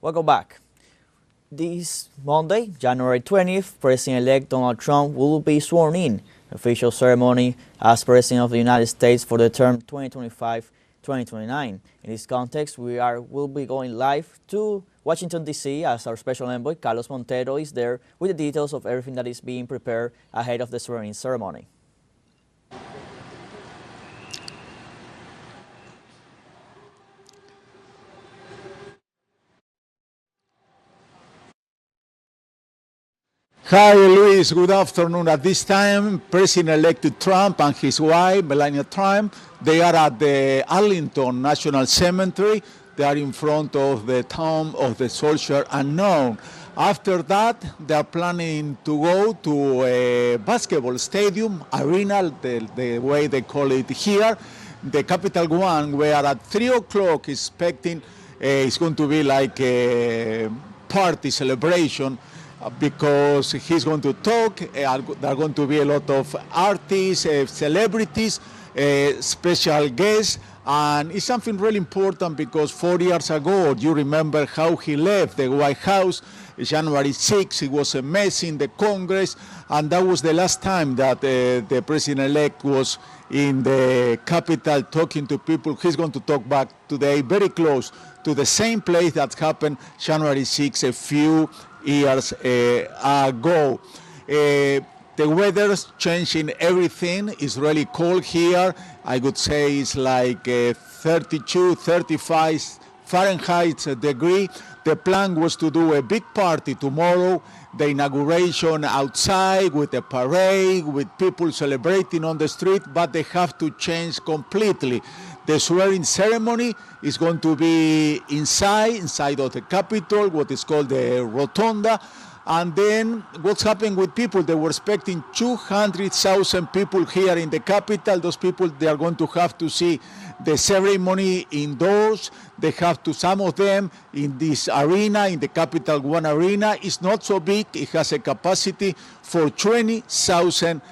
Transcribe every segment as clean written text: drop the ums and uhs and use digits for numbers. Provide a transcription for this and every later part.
Welcome back. This Monday, January 20th, President-elect Donald Trump will be sworn in. Official ceremony as President of the United States for the term 2025-2029. In this context, will be going live to Washington D.C. as our special envoy, Carlos Montero, is there with the details of everything that is being prepared ahead of the swearing-in ceremony. Hi, Luis. Good afternoon. At this time, President-elect Trump and his wife, Melania Trump, they are at the Arlington National Cemetery. They are in front of the tomb of the soldier unknown. After that, they are planning to go to a basketball stadium, arena, the way they call it here, the Capital One, where at 3 o'clock expecting it's going to be like a party celebration, because he's going to talk. There are going to be a lot of artists, celebrities, special guests, and it's something really important because 4 years ago, you remember how he left the White House, January 6th. It was a mess in the Congress, and that was the last time that the president-elect was in the Capitol talking to people. He's going to talk back today, very close to the same place that happened January 6th a few years ago. The weather's changing everything. It's really cold here. I would say it's like 32, 35 Fahrenheit degree. The plan was to do a big party tomorrow, the inauguration outside with a parade, with people celebrating on the street, but they have to change completely. The swearing ceremony is going to be inside of the Capitol, what is called the Rotunda. And then what's happening with people? They were expecting 200,000 people here in the Capitol. Those people, they are going to have to see the ceremony indoors. They have to, some of them in this arena, in the Capital One arena. It's not so big. It has a capacity for 20,000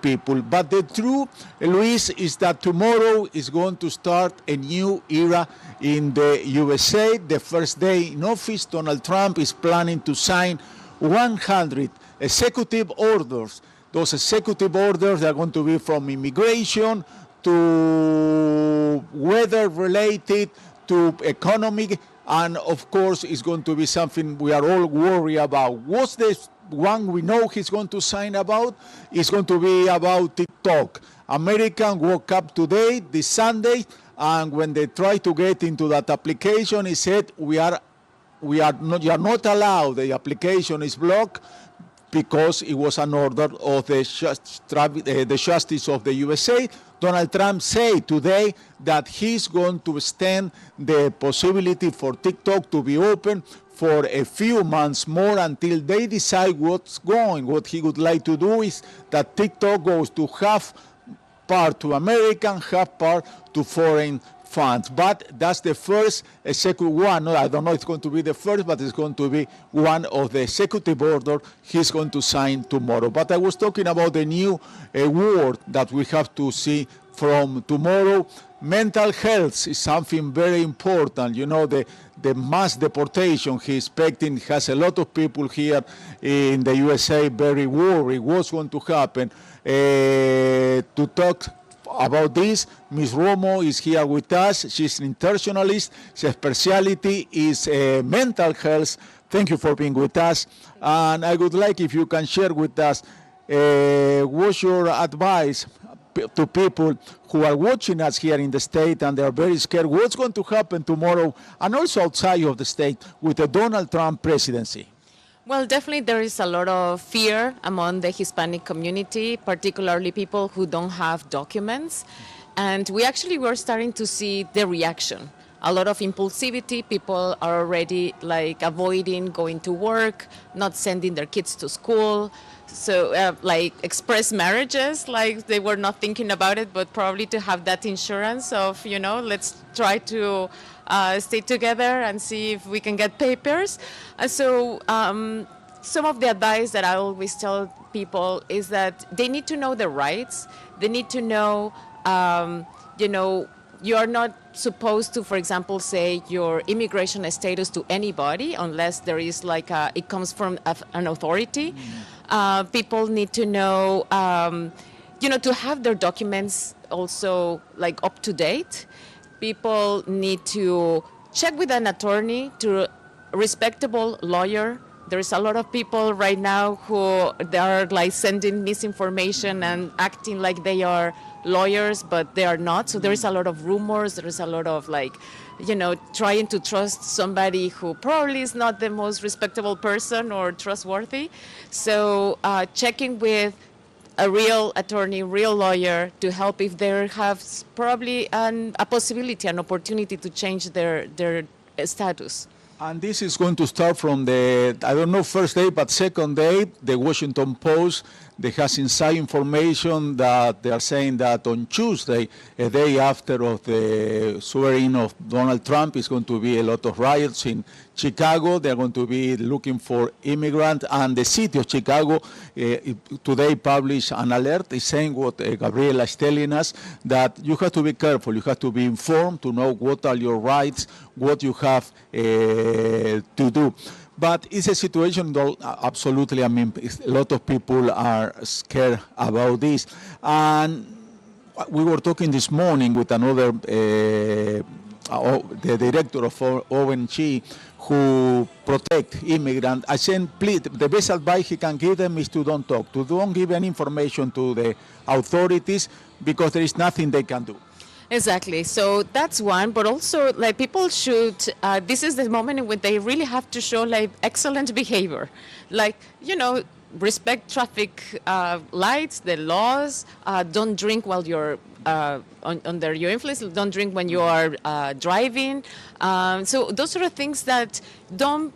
people. But the truth, Luis, is that tomorrow is going to start a new era in the USA. The first day in office, Donald Trump is planning to sign 100 executive orders. Those executive orders are going to be from immigration to weather-related to economic, and of course it's going to be something we are all worried about. What's the one we know he's going to sign about? It's going to be about TikTok. American woke up today, this Sunday, and when they tried to get into that application, he said, you are not allowed. The application is blocked because it was an order of the Justice of the USA. Donald Trump said today that he's going to extend the possibility for TikTok to be open for a few months more until they decide what's going. What he would like to do is that TikTok goes to half part to American, half part to foreign funds. But that's the first executive one. No, I don't know if it's going to be the first, but it's going to be one of the executive order he's going to sign tomorrow. But I was talking about the new word that we have to see from tomorrow. Mental health is something very important. You know, the mass deportation he's expecting has a lot of people here in the USA very worried what's going to happen. To talk about this, Ms. Romo is here with us. She's an internationalist. Her specialty is mental health. Thank you for being with us. And I would like if you can share with us what's your advice to people who are watching us here in the state and they're very scared what's going to happen tomorrow and also outside of the state with the Donald Trump presidency. Well, definitely there is a lot of fear among the Hispanic community, particularly people who don't have documents. And we actually were starting to see the reaction. A lot of impulsivity. People are already like avoiding going to work, not sending their kids to school. So like express marriages, like they were not thinking about it, but probably to have that insurance of, you know, let's try to stay together and see if we can get papers. So some of the advice that I always tell people is that they need to know their rights. They need to know, you are not supposed to, for example, say your immigration status to anybody unless there is like it comes from an authority. People need to know, to have their documents also like up to date. People need to check with an attorney, to a respectable lawyer. There's a lot of people right now who they are like sending misinformation and acting like they are lawyers, but they are not. So there is a lot of rumors. There is a lot of like, trying to trust somebody who probably is not the most respectable person or trustworthy. So checking with a real attorney, real lawyer to help if they have probably a possibility, an opportunity to change their status. And this is going to start from I don't know, first day, but second day, the Washington Post, they has inside information that they are saying that on Tuesday, a day after of the swearing of Donald Trump, is going to be a lot of riots in Chicago. They're going to be looking for immigrants, and the city of Chicago today published an alert. Is saying what Gabriella is telling us, that you have to be careful, you have to be informed to know what are your rights, what you have to do. But it's a situation that absolutely, a lot of people are scared about this. And we were talking this morning with another, the director of ONG, who protect immigrants. I said, please, the best advice he can give them is to don't talk, to don't give any information to the authorities, because there is nothing they can do. Exactly. So that's one, but also like people should. This is the moment in which they really have to show like excellent behavior, like respect traffic lights, the laws. Don't drink while you're under your influence. Don't drink when you are driving. So those sort of things that don't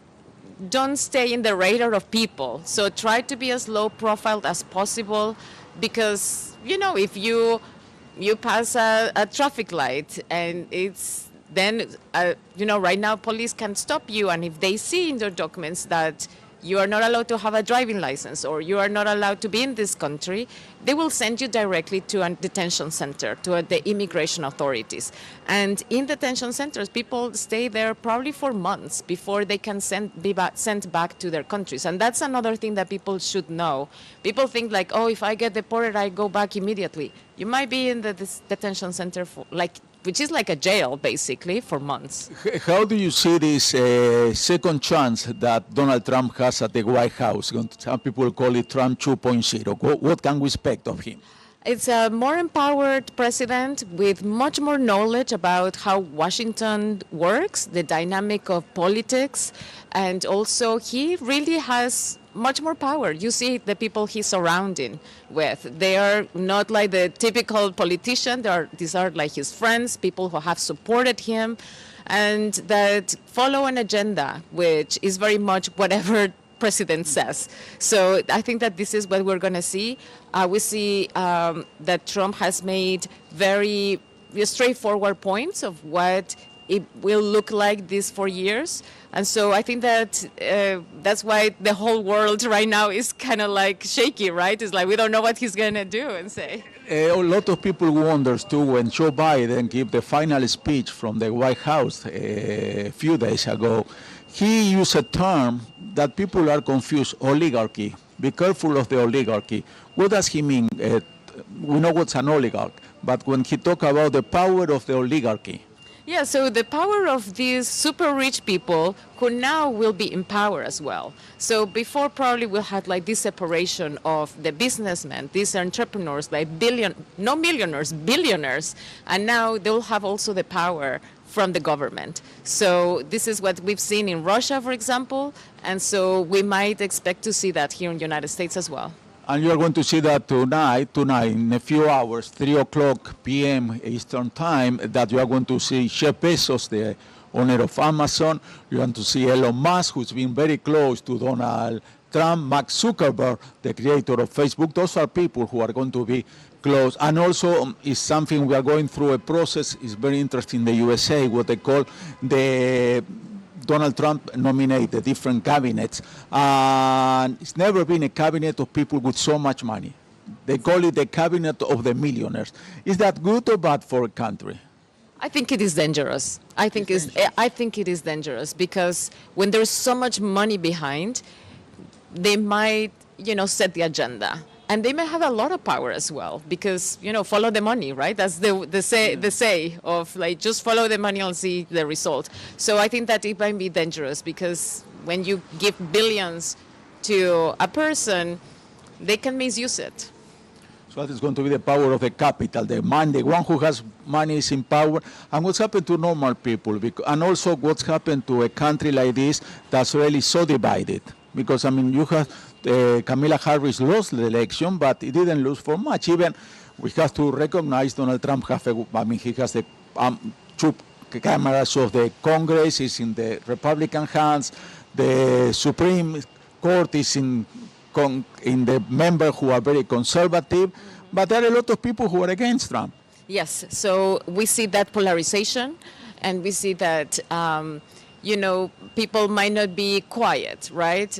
stay in the radar of people. So try to be as low profile as possible, because if you pass a traffic light and it's then right now police can stop you, and if they see in their documents that you are not allowed to have a driving license or you are not allowed to be in this country, they will send you directly to a detention center, to the immigration authorities. And in detention centers, people stay there probably for months before they can be sent back to their countries. And that's another thing that people should know. People think like, oh, if I get deported, I go back immediately. You might be in this detention center for which is like a jail, basically, for months. How do you see this second chance that Donald Trump has at the White House? Some people call it Trump 2.0. What can we expect of him? It's a more empowered president with much more knowledge about how Washington works, the dynamic of politics, and also he really has much more power. You see the people he's surrounding with. They are not like the typical politician. These are like his friends, people who have supported him, and that follow an agenda, which is very much whatever president says. So I think that this is what we're going to see. We see that Trump has made very straightforward points of what it will look like these 4 years. And so I think that that's why the whole world right now is kind of like shaky, right? It's like we don't know what he's going to do and say. A lot of people wonders too when Joe Biden gave the final speech from the White House a few days ago. He used a term that people are confused, oligarchy. Be careful of the oligarchy. What does he mean? We know what's an oligarch, but when he talks about the power of the oligarchy. Yeah, so the power of these super rich people who now will be in power as well. So before probably we'll have like this separation of the businessmen, these entrepreneurs, like no millionaires, billionaires, and now they'll have also the power from the government. So this is what we've seen in Russia, for example, and so we might expect to see that here in the United States as well. And you're going to see that tonight, in a few hours, 3 o'clock p.m. Eastern Time, that you are going to see Jeff Bezos, the owner of Amazon. You're going to see Elon Musk, who's been very close to Donald Trump, Mark Zuckerberg, the creator of Facebook. Those are people who are going to be close. And also, it's something we are going through a process. It's very interesting in the USA, what they call the Donald Trump nominated different cabinets. And it's never been a cabinet of people with so much money. They call it the cabinet of the millionaires. Is that good or bad for a country? I think it is dangerous. I think it is dangerous because when there's so much money behind, they might, set the agenda. And they may have a lot of power as well because, follow the money, right? That's the say of like, just follow the money and see the result. So I think that it might be dangerous because when you give billions to a person, they can misuse it. So that is going to be the power of the capital, the man, the one who has money is in power. And what's happened to normal people, and also what's happened to a country like this that's really so divided. Because, you have Kamala Harris lost the election, but it didn't lose for much. Even we have to recognize Donald Trump he has the two cameras of the Congress is in the Republican hands. The Supreme Court is in the members who are very conservative, but there are a lot of people who are against Trump. Yes, so we see that polarization, and we see that, people might not be quiet, right?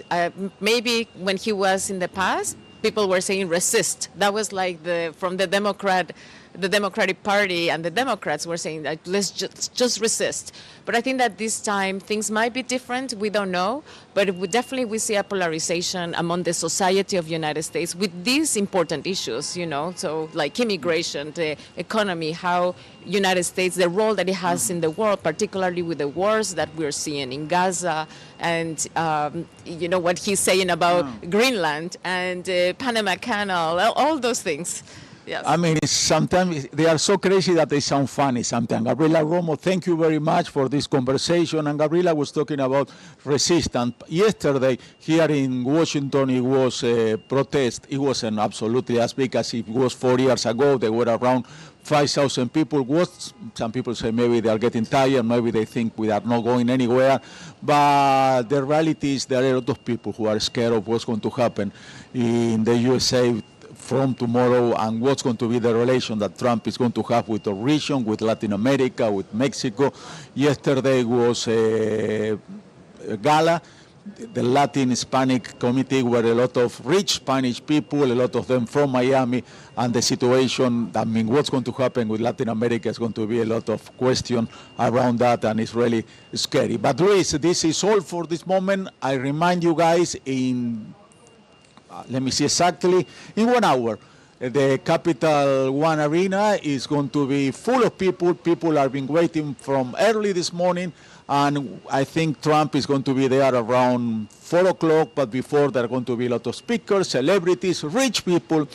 Maybe when he was in the past, people were saying resist. That was like from the Democratic Party, and the Democrats were saying that let's just resist. But I think that this time things might be different. We don't know, but we see a polarization among the society of the United States with these important issues. So like immigration, the economy, how United States, the role that it has in the world, particularly with the wars that we're seeing in Gaza, and what he's saying about Greenland and Panama Canal, all those things. Yes. Sometimes they are so crazy that they sound funny sometimes. Gabriella Romo, thank you very much for this conversation. And Gabriella was talking about resistance. Yesterday, here in Washington, it was a protest. It wasn't absolutely as big as it was 4 years ago. There were around 5,000 people. Some people say maybe they are getting tired, maybe they think we are not going anywhere. But the reality is there are a lot of people who are scared of what's going to happen in the USA from tomorrow and what's going to be the relation that Trump is going to have with the region, with Latin America, with Mexico. Yesterday was a gala. The Latin Hispanic committee were a lot of rich Spanish people, a lot of them from Miami, and the situation, what's going to happen with Latin America is going to be a lot of question around that, and it's really scary. But Luis, this is all for this moment. I remind you guys let me see exactly, in 1 hour, the Capital One Arena is going to be full of people. People have been waiting from early this morning, and I think Trump is going to be there around 4 o'clock, but before there are going to be a lot of speakers, celebrities, rich people,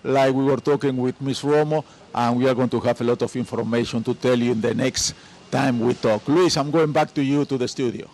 like we were talking with Ms. Romo, and we are going to have a lot of information to tell you in the next time we talk. Luis, I'm going back to you to the studio.